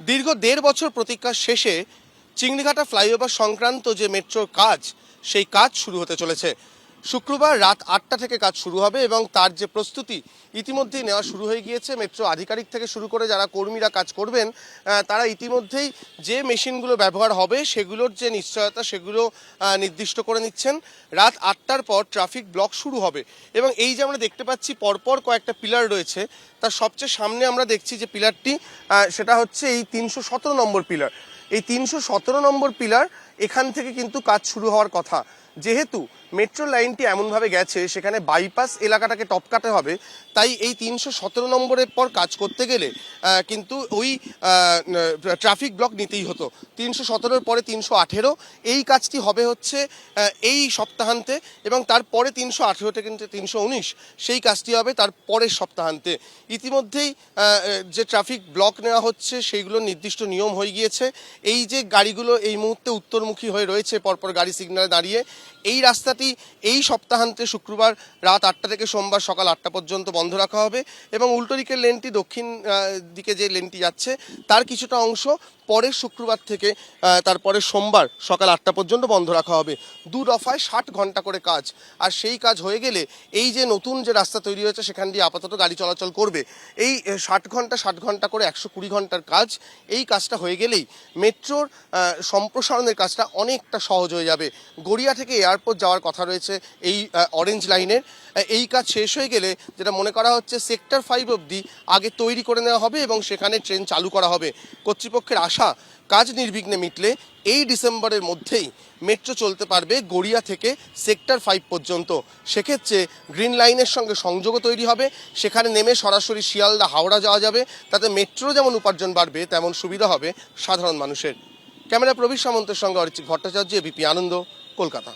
দীর্ঘ ১.৫ বছর প্রতীক্ষার শেষে চিংড়িঘাটা ফ্লাইওভার সংক্রান্ত যে মেট্রোর কাজ, সেই কাজ শুরু হতে চলেছে। শুক্রবার রাত ৮টা থেকে কাজ শুরু হবে এবং তার যে প্রস্তুতি ইতিমধ্যেই নেওয়া শুরু হয়ে গিয়েছে। মেট্রো আধিকারিক থেকে শুরু করে যারা কর্মীরা কাজ করবেন, তারা ইতিমধ্যেই যে মেশিনগুলো ব্যবহার হবে সেগুলোর যে নিশ্চয়তা সেগুলো নির্দিষ্ট করে নিচ্ছেন। রাত ৮টার পর ট্রাফিক ব্লক শুরু হবে এবং এই যে আমরা দেখতে পাচ্ছি পরপর কয়েকটা পিলার রয়েছে, তার সবচেয়ে সামনে আমরা দেখছি যে পিলারটি, সেটা হচ্ছে এই ৩১৭ নম্বর পিলার। এই ৩১৭ নম্বর পিলার, এখান থেকে কিন্তু কাজ শুরু হওয়ার কথা। যেহেতু মেট্রো লাইনটি এমনভাবে গেছে সেখানে বাইপাস এলাকাটাকে টপকাতে হবে, তাই এই ৩১৭ নম্বরের পর কাজ করতে গেলে কিন্তু ওই ট্রাফিক ব্লক নিতেই হতো। ৩১৭-র পরে ৩১৮, এই কাজটি হবে হচ্ছে এই সপ্তাহান্তে, এবং তারপরে ৩১৮ থেকে ৩১৯ সেই কাজটি হবে তার পরের সপ্তাহান্তে। ইতিমধ্যেই যে ট্রাফিক ব্লক নেওয়া হচ্ছে সেইগুলো নির্দিষ্ট নিয়ম হয়ে গিয়েছে। এই যে গাড়িগুলো এই মুহূর্তে উত্তরমুখী হয়ে রয়েছে পরপর গাড়ি সিগন্যালে দাঁড়িয়ে, এই রাস্তাটি এই সপ্তাহান্তে শুক্রবার রাত ৮টা থেকে সোমবার সকাল ৮টা পর্যন্ত বন্ধ রাখা হবে এবং উল্টো দিকের লেনটি, দক্ষিণ দিকে যে লেনটি যাচ্ছে তার কিছুটা অংশ পরের শুক্রবার থেকে তারপরে সোমবার সকাল ৮টা পর্যন্ত বন্ধ রাখা হবে। ২ দফায় ৬০ ঘন্টা করে কাজ। আর সেই কাজ হয়ে গেলে এই যে নতুন যে রাস্তা তৈরি হয়েছে সেখান দিয়ে আপাতত গাড়ি চলাচল করবে। এই ৬০ ঘন্টা করে ১২০ ঘন্টার কাজ, এই কাজটা হয়ে গেলেই মেট্রোর সম্প্রসারণের কাজটা অনেকটা সহজ হয়ে যাবে। গড়িয়া থেকে এয়ারপোর্ট যাওয়ার কথা রয়েছে এই অরেঞ্জ লাইনের। এই কাজ শেষ হয়ে গেলে যেটা মনে করা হচ্ছে সেক্টর 5 অবধি আগে তৈরি করে নেওয়া হবে এবং সেখানে ট্রেন চালু করা হবে। কর্তৃপক্ষের আশা, কাজ নির্বিঘ্নে মিটলে এই ডিসেম্বরের মধ্যেই মেট্রো চলতে পারবে গড়িয়া থেকে সেক্টর 5 পর্যন্ত। সেক্ষেত্রে গ্রিন লাইনের সঙ্গে সংযোগও তৈরি হবে, সেখানে নেমে সরাসরি শিয়ালদা হাওড়া যাওয়া যাবে। তাতে মেট্রো যেমন উপার্জন বাড়বে, তেমন সুবিধা হবে সাধারণ মানুষের। ক্যামেরা প্রবীর সামন্তের সঙ্গে অরিজিৎ ভট্টাচার্য, এবিপি আনন্দ, কলকাতা।